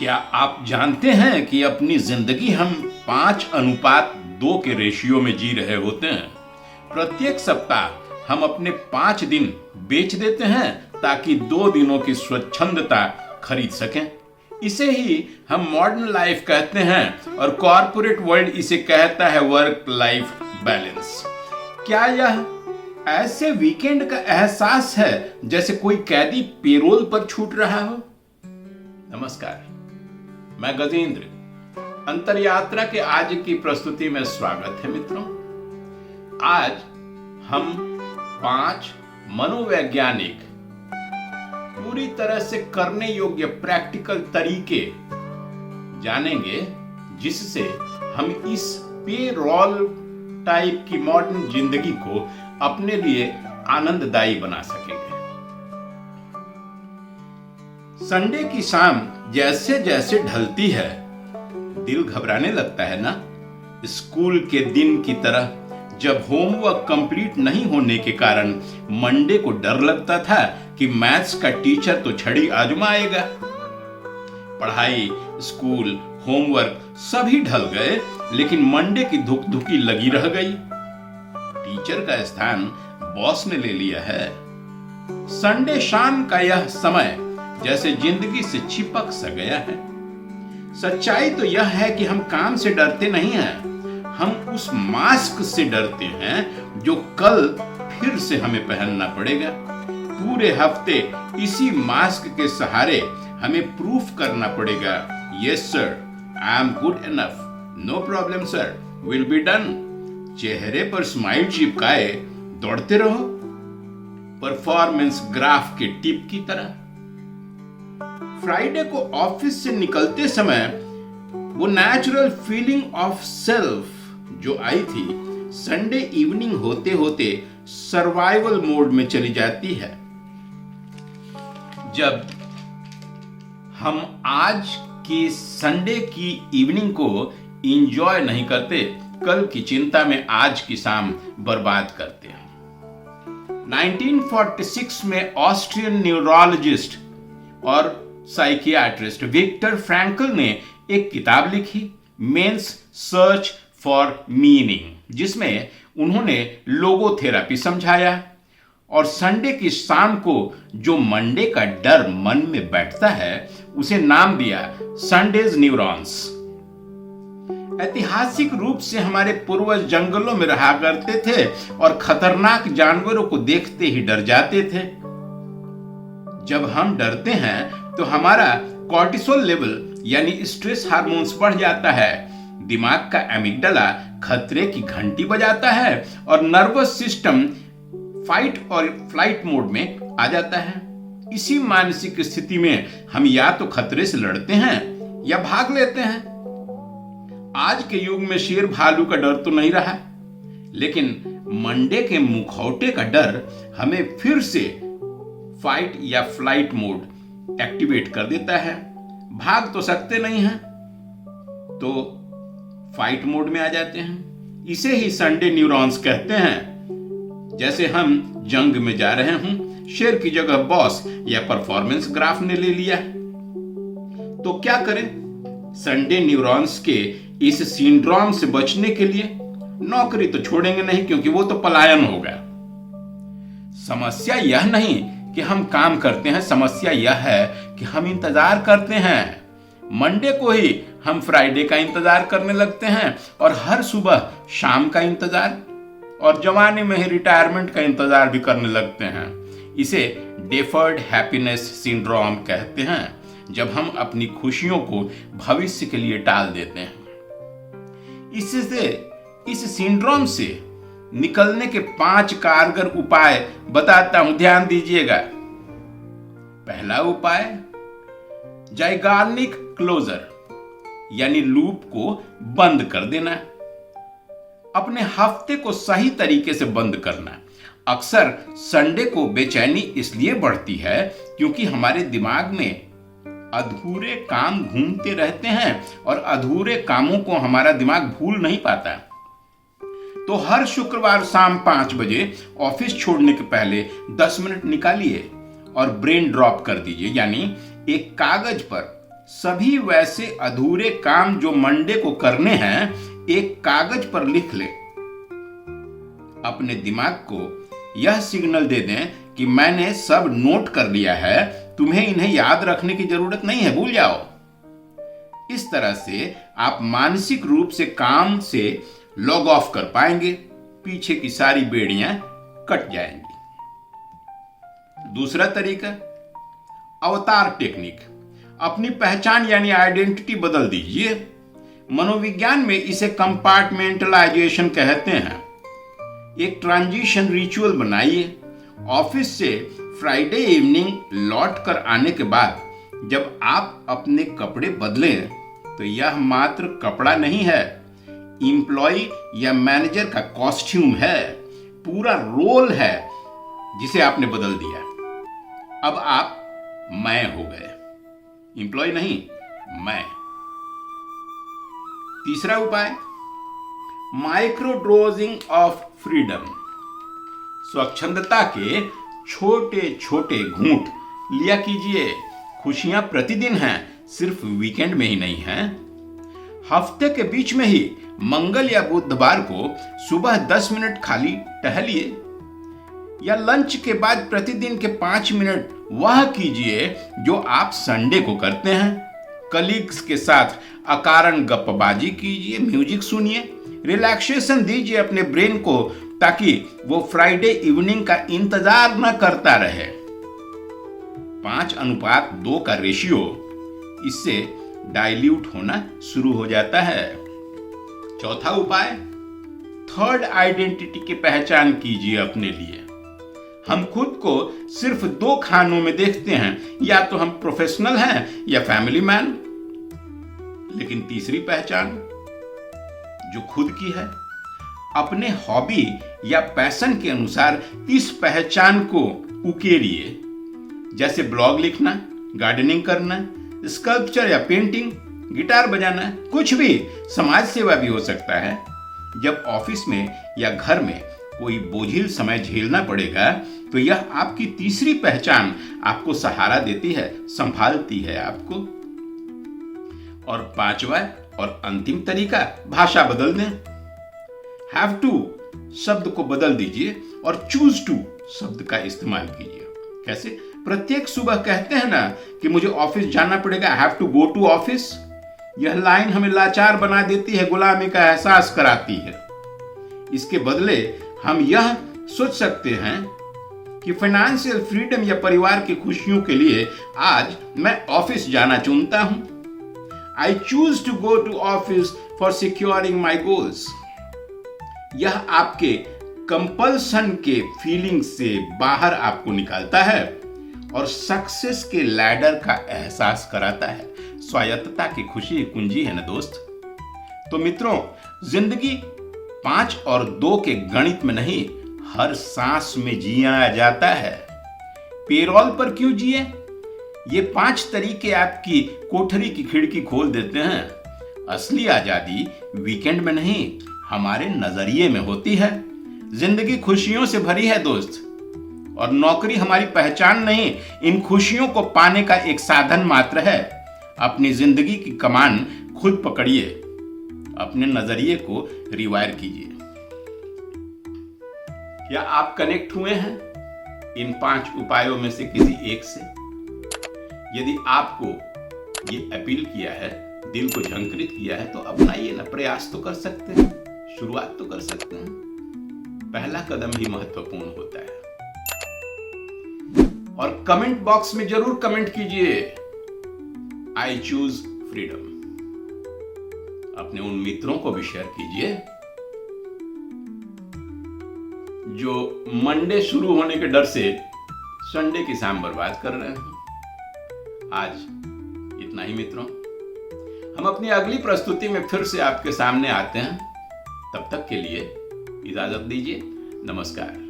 क्या आप जानते हैं कि अपनी जिंदगी हम 5:2 के रेशियो में जी रहे होते हैं। प्रत्येक सप्ताह हम अपने 5 दिन बेच देते हैं ताकि 2 दिनों की स्वच्छंदता खरीद सकें। इसे ही हम मॉडर्न लाइफ कहते हैं और कॉरपोरेट वर्ल्ड इसे कहता है वर्क लाइफ बैलेंस। क्या यह ऐसे वीकेंड का एहसास है जैसे कोई कैदी पेरोल पर छूट रहा हो? नमस्कार, मैं गजेंद्र। अंतरयात्रा के आज की प्रस्तुति में स्वागत है मित्रों। आज हम 5 मनोवैज्ञानिक पूरी तरह से करने योग्य प्रैक्टिकल तरीके जानेंगे जिससे हम इस पेरोल टाइप की मॉडर्न जिंदगी को अपने लिए आनंददायी बना सकेंगे। संडे की शाम जैसे जैसे ढलती है दिल घबराने लगता है ना। स्कूल के दिन की तरह जब होमवर्क कंप्लीट नहीं होने के कारण मंडे को डर लगता था कि मैथ्स का टीचर तो छड़ी आजमाएगा। पढ़ाई, स्कूल, होमवर्क सभी ढल गए, लेकिन मंडे की धुकधुकी लगी रह गई। टीचर का स्थान बॉस ने ले लिया है। संडे शाम का यह समय जैसे जिंदगी से चिपक सा गया है। सच्चाई तो यह है कि हम काम से डरते नहीं हैं, हम उस मास्क से डरते हैं जो कल फिर से हमें पहनना पड़ेगा। पूरे हफ्ते इसी मास्क के सहारे हमें प्रूफ करना पड़ेगा, yes sir, I am good enough, no problem sir, will be done. चेहरे पर स्माइल चिपकाए दौड़ते रहो, परफॉर्मेंस ग्राफ के टिप की तरह। फ्राइडे को ऑफिस से निकलते समय वो नेचुरल फीलिंग ऑफ सेल्फ जो आई थी, संडे इवनिंग होते होते सर्वाइवल मोड में चली जाती है। जब हम आज की संडे की इवनिंग को एंजॉय नहीं करते, कल की चिंता में आज की शाम बर्बाद करते हैं। 1946 में ऑस्ट्रियन न्यूरोलॉजिस्ट और साइकियाट्रिस्ट विक्टर फ्रैंकल ने एक किताब लिखी, मेंस सर्च फॉर मीनिंग, जिसमें उन्होंने लोगोथेरेपी समझाया और संडे की शाम को जो मंडे का डर मन में बैठता है उसे नाम दिया संडेज न्यूरॉन्स। ऐतिहासिक रूप से हमारे पूर्वज जंगलों में रहा करते थे और खतरनाक जानवरों को देखते ही डर जाते थे। जब हम डरते हैं तो हमारा कॉर्टिसोल लेवल यानी स्ट्रेस हार्मोन्स बढ़ जाता है, दिमाग का एमिगडाला खतरे की घंटी बजाता है और नर्वस सिस्टम फाइट और फ्लाइट मोड में आ जाता है। इसी मानसिक स्थिति में हम या तो खतरे से लड़ते हैं या भाग लेते हैं। आज के युग में शेर भालू का डर तो नहीं रहा, लेकिन मंडे के मुखौटे का डर हमें फिर से फाइट या फ्लाइट मोड एक्टिवेट कर देता है। भाग तो सकते नहीं हैं तो फाइट मोड में आ जाते हैं। इसे ही संडे न्यूरॉन्स कहते हैं। जैसे हम जंग में जा रहे हूं, शेर की जगह बॉस या परफॉर्मेंस ग्राफ ने ले लिया। तो क्या करें? संडे न्यूरॉन्स के इस सिंड्रोम से बचने के लिए नौकरी तो छोड़ेंगे नहीं, क्योंकि वो तो पलायन होगा। समस्या यह नहीं कि हम काम करते हैं, समस्या यह है कि हम इंतजार करते हैं। मंडे को ही हम फ्राइडे का इंतजार करने लगते हैं और हर सुबह शाम का इंतजार, और जवानी में ही रिटायरमेंट का इंतजार भी करने लगते हैं। इसे डेफर्ड हैप्पीनेस सिंड्रोम कहते हैं, जब हम अपनी खुशियों को भविष्य के लिए टाल देते हैं। इस सिंड्रोम से निकलने के 5 कारगर उपाय बताता हूं, ध्यान दीजिएगा। पहला उपाय, जाइगार्निक क्लोजर यानी लूप को बंद कर देना। अपने हफ्ते को सही तरीके से बंद करना। अक्सर संडे को बेचैनी इसलिए बढ़ती है क्योंकि हमारे दिमाग में अधूरे काम घूमते रहते हैं और अधूरे कामों को हमारा दिमाग भूल नहीं पाता। तो हर शुक्रवार शाम 5 बजे ऑफिस छोड़ने के पहले 10 मिनट निकालिए और ब्रेन ड्रॉप कर दीजिए, यानी एक कागज पर सभी वैसे अधूरे काम जो मंडे को करने हैं एक कागज पर लिख ले। अपने दिमाग को यह सिग्नल दे दें कि मैंने सब नोट कर लिया है, तुम्हें इन्हें याद रखने की जरूरत नहीं है, भूल जाओ। इस तरह से आप मानसिक रूप से काम से लॉग ऑफ कर पाएंगे, पीछे की सारी बेड़ियां कट जाएंगी। दूसरा तरीका, अवतार टेक्निक। अपनी पहचान यानी आइडेंटिटी बदल दीजिए। मनोविज्ञान में इसे कंपार्टमेंटलाइजेशन कहते हैं। एक ट्रांजिशन रिचुअल बनाइए। ऑफिस से फ्राइडे इवनिंग लौट कर आने के बाद जब आप अपने कपड़े बदलें तो यह मात्र कपड़ा नहीं है, एम्प्लॉय या मैनेजर का कॉस्ट्यूम है, पूरा रोल है जिसे आपने बदल दिया। अब आप मैं हो गए, एम्प्लॉय नहीं, मैं। तीसरा उपाय, माइक्रो डोजिंग ऑफ फ्रीडम। स्वच्छंदता के छोटे छोटे घूंट लिया कीजिए। खुशियां प्रतिदिन हैं, सिर्फ वीकेंड में ही नहीं हैं। हफ्ते के बीच में ही मंगल या बुधवार को सुबह 10 मिनट खाली टहलिए, या लंच के बाद प्रतिदिन के 5 मिनट वह कीजिए जो आप संडे को करते हैं। कलीग्स के साथ अकारण गप्पबाजी कीजिए, म्यूजिक सुनिए, रिलैक्सेशन दीजिए अपने ब्रेन को, ताकि वो फ्राइडे इवनिंग का इंतजार न करता रहे। 5:2 का रेशियो इससे डाइल्यूट होना शुरू हो जाता है। चौथा उपाय, थर्ड आइडेंटिटी की पहचान कीजिए अपने लिए। हम खुद को सिर्फ 2 खानों में देखते हैं, या तो हम प्रोफेशनल हैं या फैमिली मैन। लेकिन तीसरी पहचान जो खुद की है, अपने हॉबी या पैशन के अनुसार इस पहचान को उकेरिए। जैसे ब्लॉग लिखना, गार्डनिंग करना, स्कल्पचर या पेंटिंग, गिटार बजाना, कुछ भी। समाज सेवा भी हो सकता है। जब ऑफिस में या घर में कोई बोझिल समय झेलना पड़ेगा तो यह आपकी तीसरी पहचान आपको सहारा देती है, संभालती है आपको। और 5वां और अंतिम तरीका, भाषा बदल दें। हैव टू शब्द को बदल दीजिए और चूज टू शब्द का इस्तेमाल कीजिए। कैसे? प्रत्येक सुबह कहते हैं ना कि मुझे ऑफिस जाना पड़ेगा, I have to go to office. यह लाइन हमें लाचार बना देती है, गुलामी का एहसास कराती है। इसके बदले हम यह सोच सकते हैं कि फाइनेंशियल फ्रीडम या परिवार की खुशियों के लिए आज मैं ऑफिस जाना चुनता हूं। I choose to go to office for securing my goals. यह आपके कंपल्सन के फीलिंग से बाहर आपको निकालता है और सक्सेस के लैडर का एहसास कराता है। स्वायत्तता की खुशी कुंजी है ना दोस्त। तो मित्रों, जिंदगी 5 और 2 के गणित में नहीं, हर सांस में जिया जाता है। पेरोल पर क्यों जिए? ये 5 तरीके आपकी कोठरी की खिड़की खोल देते हैं। असली आजादी वीकेंड में नहीं, हमारे नजरिए में होती है। जिंदगी खुशियों से भरी है दोस्त, और नौकरी हमारी पहचान नहीं, इन खुशियों को पाने का एक साधन मात्र है। अपनी जिंदगी की कमान खुद पकड़िए, अपने नजरिए को रिवायर कीजिए। क्या आप कनेक्ट हुए हैं इन 5 उपायों में से किसी एक से? यदि आपको ये अपील किया है, दिल को झंकृत किया है, तो अपनाइए ना। प्रयास तो कर सकते हैं, शुरुआत तो कर सकते हैं। पहला कदम ही महत्वपूर्ण होता है। और कमेंट बॉक्स में जरूर कमेंट कीजिए, आई चूज फ्रीडम। अपने उन मित्रों को भी शेयर कीजिए जो मंडे शुरू होने के डर से संडे की शाम बर्बाद कर रहे हैं। आज इतना ही मित्रों, हम अपनी अगली प्रस्तुति में फिर से आपके सामने आते हैं। तब तक के लिए इजाजत दीजिए। नमस्कार।